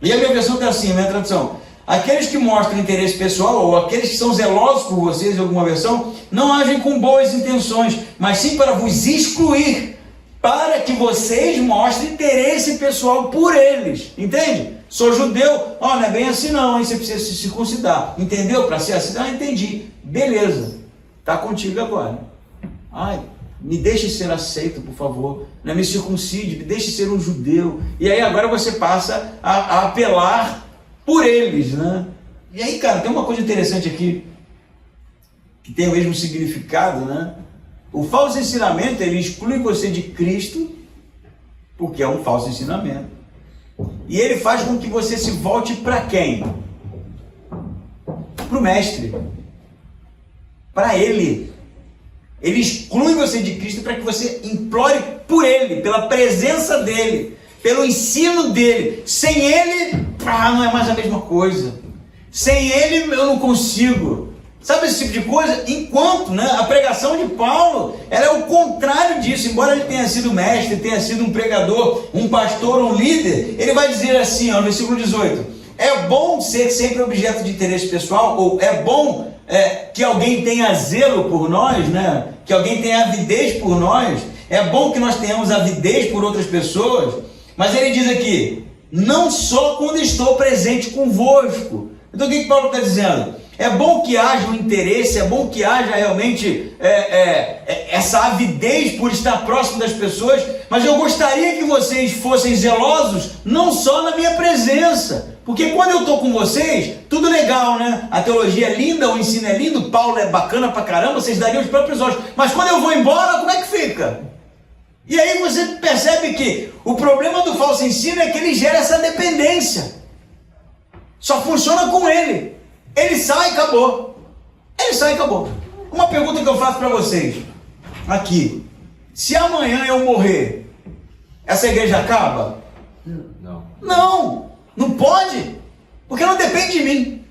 E a minha versão está assim, a minha tradução. Aqueles que mostram interesse pessoal, ou aqueles que são zelosos por vocês, em alguma versão, não agem com boas intenções, mas sim para vos excluir, para que vocês mostrem interesse pessoal por eles. Entende? Sou judeu, não é bem assim não, hein? Você precisa se circuncidar. Entendeu? Para ser assim, entendi. Beleza. Está contigo agora. Me deixe ser aceito, por favor. Não me circuncide, me deixe ser um judeu. E aí agora você passa a apelar por eles, né? E aí, cara, tem uma coisa interessante aqui, que tem o mesmo significado, né? O falso ensinamento, ele exclui você de Cristo, porque é um falso ensinamento. E ele faz com que você se volte para quem? Para o mestre. Para ele. Ele exclui você de Cristo para que você implore por ele, pela presença dele, pelo ensino dele. Sem ele, não é mais a mesma coisa. Sem ele eu não consigo. Sabe esse tipo de coisa? Enquanto, né, a pregação de Paulo, ela é o contrário disso. Embora ele tenha sido mestre, tenha sido um pregador, um pastor, um líder, ele vai dizer assim, ó, no versículo 18: é bom ser sempre objeto de interesse pessoal, ou é bom que alguém tenha zelo por nós, né? Que alguém tenha avidez por nós. É bom que nós tenhamos avidez por outras pessoas. Mas ele diz aqui, não só quando estou presente convosco. Então o que Paulo está dizendo? É bom que haja um interesse, é bom que haja realmente essa avidez por estar próximo das pessoas, mas eu gostaria que vocês fossem zelosos não só na minha presença, porque quando eu estou com vocês, tudo legal, né? A teologia é linda, o ensino é lindo, Paulo é bacana pra caramba, vocês dariam os próprios olhos, mas quando eu vou embora, como é que fica? E aí você percebe que o problema do falso ensino é que ele gera essa dependência, só funciona com ele. Ele sai e acabou. Ele sai e acabou. Uma pergunta que eu faço para vocês aqui: se amanhã eu morrer, essa igreja acaba? Não. Não pode. Porque não depende de mim.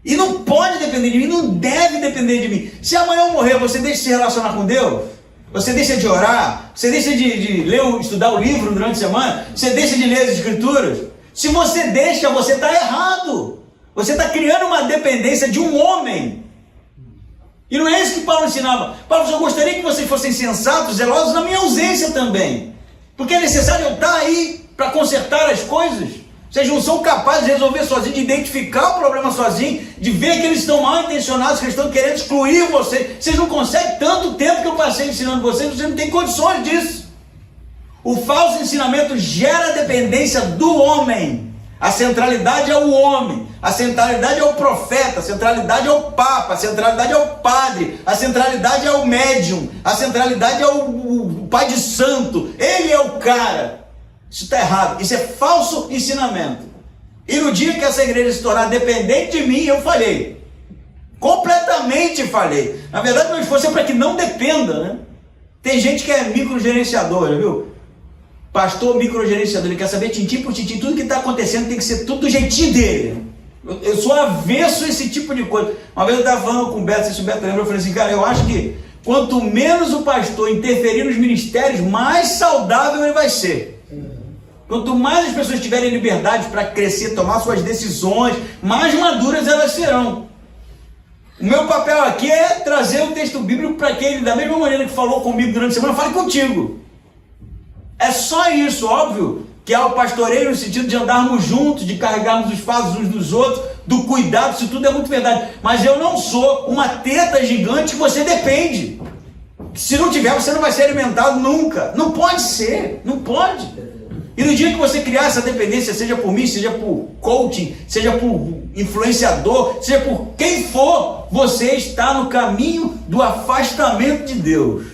E não pode depender de mim, não deve depender de mim. Se amanhã eu morrer, você deixa de se relacionar com Deus? Você deixa de orar? Você deixa de ler, estudar o livro durante a semana? Você deixa de ler as escrituras? Se você deixa, você está errado. Você está criando uma dependência de um homem. E não é isso que Paulo ensinava. Paulo, eu gostaria que vocês fossem sensatos, zelosos na minha ausência também. Porque é necessário eu estar aí para consertar as coisas. Vocês não são capazes de resolver sozinhos, de identificar o problema sozinhos, de ver que eles estão mal intencionados, que eles estão querendo excluir vocês. Vocês não conseguem, tanto tempo que eu passei ensinando vocês não têm condições disso. O falso ensinamento gera dependência do homem. A centralidade é o homem, a centralidade é o profeta, a centralidade é o papa, a centralidade é o padre, a centralidade é o médium, a centralidade é o pai de santo. Ele é o cara. Isso está errado, isso é falso ensinamento. E no dia que essa igreja se tornar dependente de mim, eu falhei. Completamente falhei. Na verdade, meu esforço é para que não dependa, né? Tem gente que é microgerenciadora, viu? Pastor microgerenciador, ele quer saber tintim por tintim, tudo que está acontecendo tem que ser tudo do jeitinho dele. Eu sou avesso a esse tipo de coisa. Uma vez eu estava falando com o Beto, se o Beto lembra, eu falei assim, cara, eu acho que quanto menos o pastor interferir nos ministérios, mais saudável ele vai ser. Quanto mais as pessoas tiverem liberdade para crescer, tomar suas decisões, mais maduras elas serão. O meu papel aqui é trazer o texto bíblico para que ele, da mesma maneira que falou comigo durante a semana, fale contigo. É só isso, óbvio, que há o pastoreio no sentido de andarmos juntos, de carregarmos os fardos uns dos outros, do cuidado, isso tudo é muito verdade. Mas eu não sou uma teta gigante que você depende. Se não tiver, você não vai ser alimentado nunca. Não pode ser, não pode. E no dia que você criar essa dependência, seja por mim, seja por coaching, seja por influenciador, seja por quem for, você está no caminho do afastamento de Deus.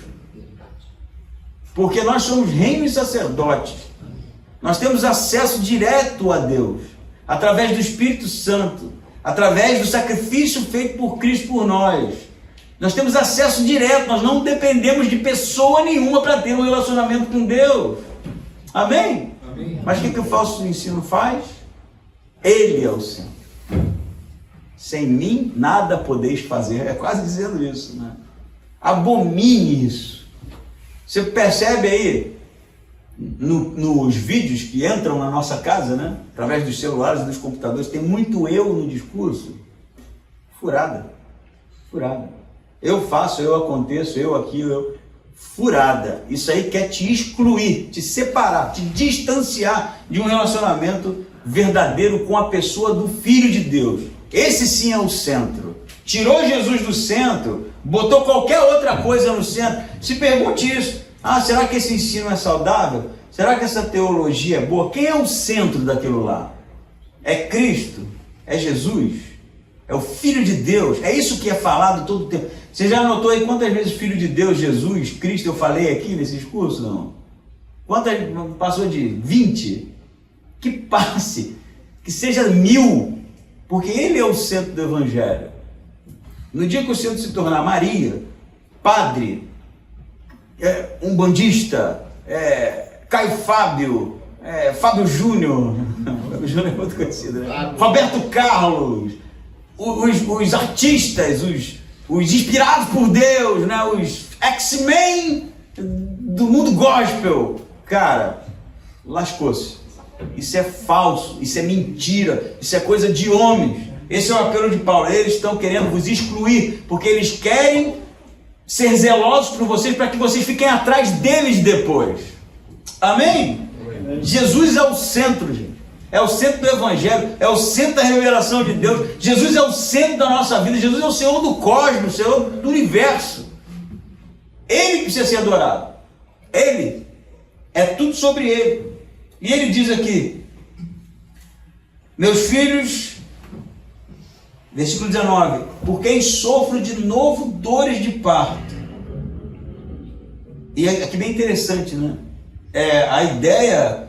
Porque nós somos reino e sacerdotes. Nós temos acesso direto a Deus, através do Espírito Santo, através do sacrifício feito por Cristo por nós. Nós temos acesso direto, nós não dependemos de pessoa nenhuma para ter um relacionamento com Deus. Amém? Amém. Mas o que o falso ensino faz? Ele é o centro. Sem mim nada podeis fazer. É quase dizendo isso, né? Abomine isso. Você percebe aí, nos vídeos que entram na nossa casa, né? Através dos celulares e dos computadores, tem muito eu no discurso. Furada. Eu faço, eu aconteço, eu aquilo, eu... Furada. Isso aí quer te excluir, te separar, te distanciar de um relacionamento verdadeiro com a pessoa do Filho de Deus. Esse sim é o centro. Tirou Jesus do centro, botou qualquer outra coisa no centro. Se pergunte isso. Será que esse ensino é saudável? Será que essa teologia é boa? Quem é o centro daquilo lá? É Cristo? É Jesus? É o Filho de Deus? É isso que é falado todo o tempo. Você já notou aí quantas vezes Filho de Deus, Jesus, Cristo eu falei aqui nesse discurso? Não? Quantas? Passou de 20? Que passe, que seja 1000, porque Ele é o centro do Evangelho. No dia que o centro se tornar Maria, padre, umbandista, Caio Fábio, Fábio Júnior, Fábio Júnior é muito conhecido, né? Roberto Carlos, os artistas, os inspirados por Deus, né? Os X-Men do mundo gospel, cara, lascou-se. Isso é falso, isso é mentira, isso é coisa de homens. Esse é o apelo de Paulo. Eles estão querendo vos excluir, porque eles querem ser zelosos por vocês, para que vocês fiquem atrás deles depois. Amém? Amém? Jesus é o centro, gente. É o centro do Evangelho, é o centro da revelação de Deus. Jesus é o centro da nossa vida. Jesus é o Senhor do cosmos, o Senhor do universo. Ele precisa ser adorado. Ele. É tudo sobre Ele. E Ele diz aqui: meus filhos, versículo 19, por quem sofro de novo dores de parto. E aqui bem interessante, né? A ideia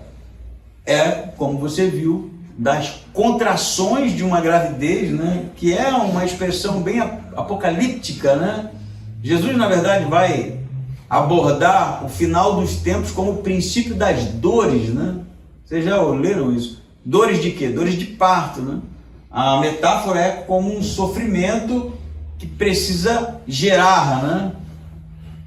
como você viu, das contrações de uma gravidez, né? Que é uma expressão bem apocalíptica, né? Jesus, na verdade, vai abordar o final dos tempos como o princípio das dores, né? Vocês já leram isso? Dores de quê? Dores de parto, né? A metáfora é como um sofrimento que precisa gerar, né?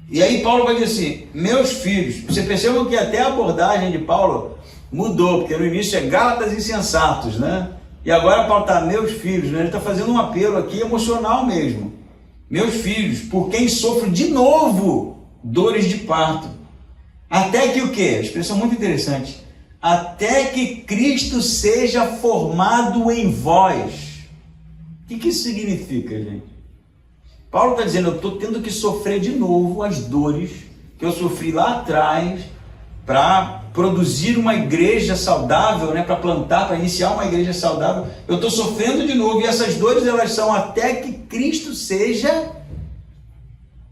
E aí Paulo vai dizer assim, meus filhos, você percebeu que até a abordagem de Paulo mudou, porque no início é Gálatas insensatos, né? E agora Paulo está, meus filhos, né? Ele está fazendo um apelo aqui emocional mesmo. Meus filhos, por quem sofro de novo dores de parto. Até que o quê? Expressão muito interessante. Até que Cristo seja formado em vós. O que isso significa, gente? Paulo está dizendo, eu estou tendo que sofrer de novo as dores que eu sofri lá atrás para produzir uma igreja saudável, né? Para plantar, para iniciar uma igreja saudável. Eu estou sofrendo de novo e essas dores elas são até que Cristo seja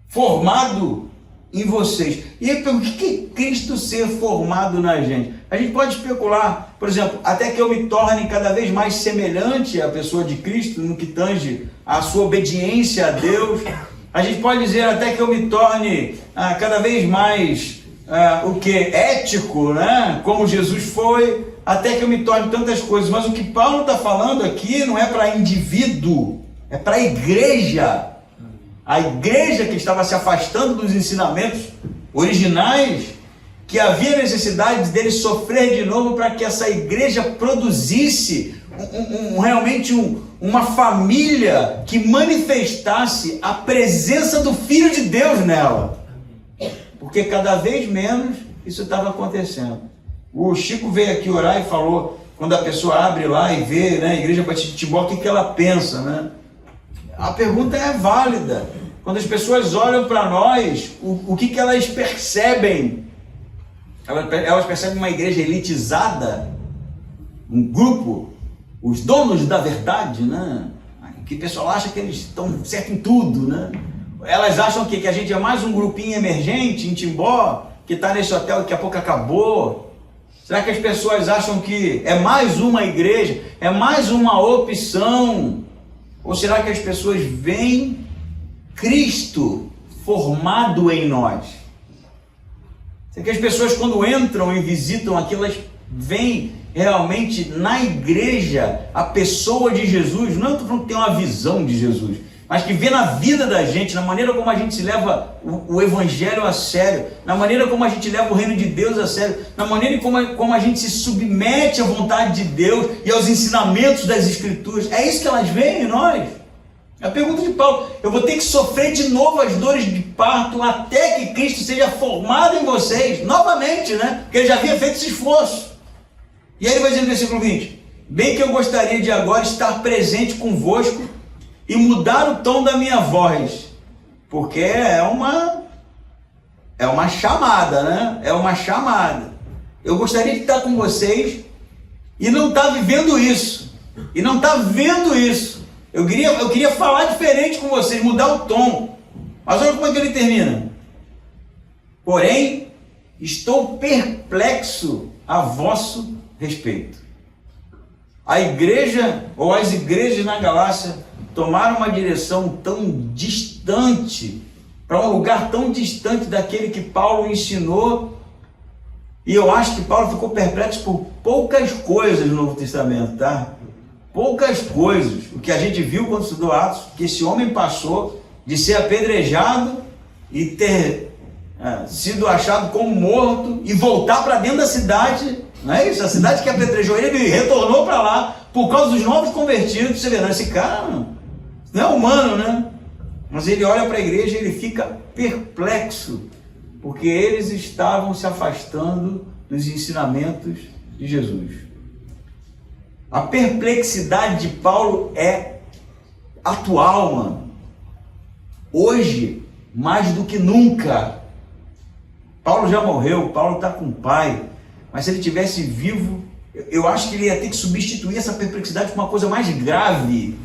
formado em vocês. E aí, o que é Cristo ser formado na gente? A gente pode especular, por exemplo, até que eu me torne cada vez mais semelhante à pessoa de Cristo, no que tange a sua obediência a Deus. A gente pode dizer até que eu me torne cada vez mais ético, né? Como Jesus foi, até que eu me torne tantas coisas. Mas o que Paulo está falando aqui não é para indivíduo, é para a igreja. A igreja que estava se afastando dos ensinamentos originais, que havia necessidade dele sofrer de novo para que essa igreja produzisse realmente uma família que manifestasse a presença do Filho de Deus nela. Porque cada vez menos isso estava acontecendo. O Chico veio aqui orar e falou, quando a pessoa abre lá e vê, né, a Igreja Batista de Timbó, o que ela pensa, né? A pergunta é válida. Quando as pessoas olham para nós, o que elas percebem? Elas percebem uma igreja elitizada, um grupo, os donos da verdade, né? Que o pessoal acha que eles estão certo em tudo, né? Elas acham que a gente é mais um grupinho emergente em Timbó, que está nesse hotel que daqui a pouco acabou. Será que as pessoas acham que é mais uma igreja, é mais uma opção? Ou será que as pessoas veem Cristo formado em nós? Será que as pessoas quando entram e visitam aqui, elas veem realmente na igreja a pessoa de Jesus? Não estou falando que tem uma visão de Jesus, mas que vê na vida da gente, na maneira como a gente se leva o evangelho a sério, na maneira como a gente leva o reino de Deus a sério, na maneira como a gente se submete à vontade de Deus e aos ensinamentos das Escrituras. É isso que elas veem em nós. A pergunta de Paulo, eu vou ter que sofrer de novo as dores de parto até que Cristo seja formado em vocês, novamente, né? Porque ele já havia feito esse esforço. E aí ele vai dizer no versículo 20, bem que eu gostaria de agora estar presente convosco e mudar o tom da minha voz, porque é uma chamada, né? É uma chamada. Eu gostaria de estar com vocês e não estar vivendo isso. E não estar vendo isso. Eu queria falar diferente com vocês, mudar o tom. Mas olha como é que ele termina. Porém, estou perplexo a vosso respeito. A igreja, ou as igrejas na Galácia, tomaram uma direção tão distante, para um lugar tão distante daquele que Paulo ensinou. E eu acho que Paulo ficou perplexo por poucas coisas no Novo Testamento, tá? Poucas coisas. O que a gente viu quando estudou Atos, que esse homem passou de ser apedrejado e ter sido achado como morto e voltar para dentro da cidade, não é isso? A cidade que apedrejou ele retornou para lá por causa dos novos convertidos. Você vê, não, esse cara não é humano, né? Mas ele olha para a igreja e ele fica perplexo, porque eles estavam se afastando dos ensinamentos de Jesus. A perplexidade de Paulo é atual, mano. Hoje, mais do que nunca. Paulo já morreu, Paulo está com o Pai, mas se ele tivesse vivo, eu acho que ele ia ter que substituir essa perplexidade por uma coisa mais grave,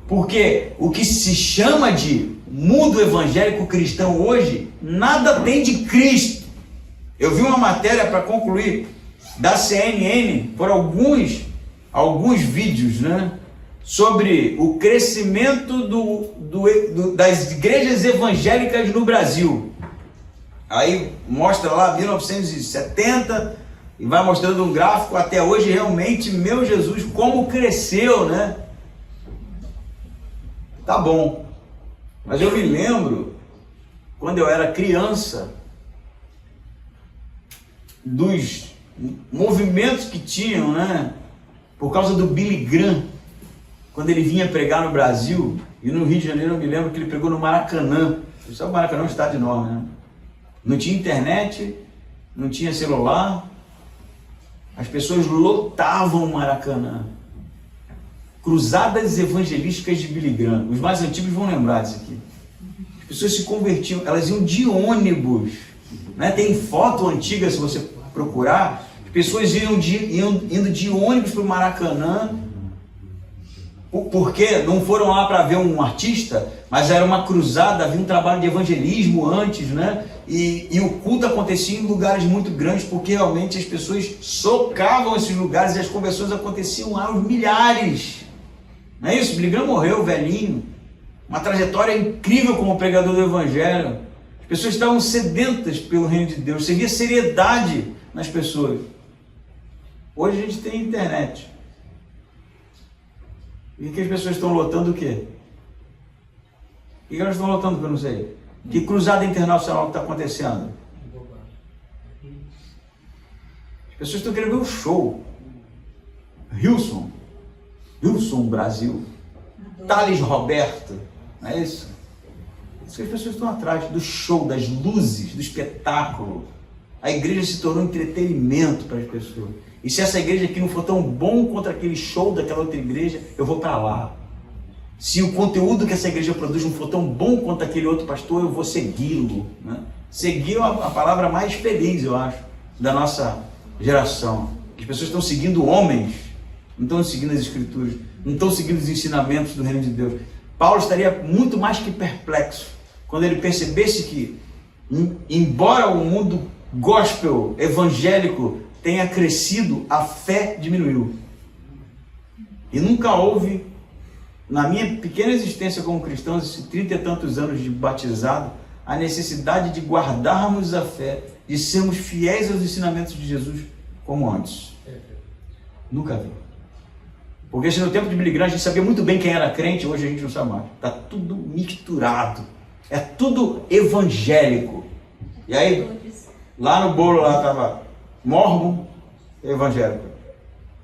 porque o que se chama de mundo evangélico cristão hoje, nada tem de Cristo. Eu vi uma matéria, para concluir, da CNN, por alguns vídeos, né, sobre o crescimento das igrejas evangélicas no Brasil. Aí mostra lá 1970 e vai mostrando um gráfico até hoje. Realmente, meu Jesus, como cresceu, né? Tá bom, mas eu me lembro quando eu era criança dos movimentos que tinham, né? Por causa do Billy Graham, quando ele vinha pregar no Brasil. E no Rio de Janeiro eu me lembro que ele pregou no Maracanã. Você sabe, o Maracanã é um estádio enorme, né? Não tinha internet, não tinha celular, as pessoas lotavam o Maracanã. Cruzadas evangelísticas de Billy Graham. Os mais antigos vão lembrar disso aqui. As pessoas se convertiam, elas iam de ônibus, né? Tem foto antiga, se você procurar, as pessoas indo de ônibus para o Maracanã, porque não foram lá para ver um artista, mas era uma cruzada, havia um trabalho de evangelismo antes, né? E o culto acontecia em lugares muito grandes, porque realmente as pessoas socavam esses lugares e as conversões aconteciam lá aos milhares. Não é isso? Billy Graham morreu velhinho, uma trajetória incrível como pregador do evangelho. As pessoas estavam sedentas pelo reino de Deus, você via seriedade nas pessoas. Hoje a gente tem internet. E que as pessoas estão lotando o quê? O que elas estão lotando que eu não sei? Que cruzada internacional que está acontecendo? As pessoas estão querendo ver o show. Hilson Brasil, Thales Roberto, não é isso? Isso que as pessoas estão atrás do show, das luzes, do espetáculo. A igreja se tornou entretenimento para as pessoas. E se essa igreja aqui não for tão bom quanto aquele show daquela outra igreja, eu vou para lá. Se o conteúdo que essa igreja produz não for tão bom quanto aquele outro pastor, eu vou segui-lo, né? Seguir é a palavra mais feliz, eu acho, da nossa geração. As pessoas estão seguindo homens, não estão seguindo as escrituras, não estão seguindo os ensinamentos do reino de Deus. Paulo estaria muito mais que perplexo quando ele percebesse que, embora o mundo gospel, evangélico, tenha crescido, a fé diminuiu. E nunca houve, na minha pequena existência como cristão, esses 30 e tantos anos de batizado, a necessidade de guardarmos a fé, de sermos fiéis aos ensinamentos de Jesus como antes. Nunca vi. Porque se no tempo de Billy Graham a gente sabia muito bem quem era crente, hoje a gente não sabe mais. Está tudo misturado. É tudo evangélico. E aí, lá no bolo lá estava Mormon, evangélico.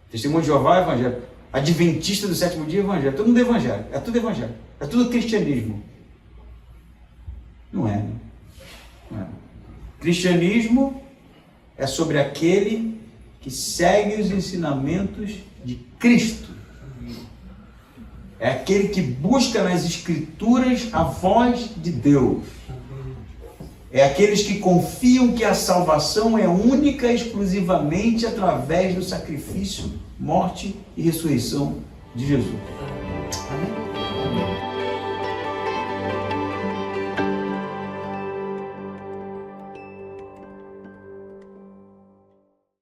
Testemunho de Jeová, evangélico. Adventista do sétimo dia, evangélico. Todo mundo é evangélico. É tudo evangélico. É tudo cristianismo. Não é, né? Não é. Cristianismo é sobre aquele que segue os ensinamentos de Cristo. É aquele que busca nas Escrituras a voz de Deus. É aqueles que confiam que a salvação é única e exclusivamente através do sacrifício, morte e ressurreição de Jesus. Amém.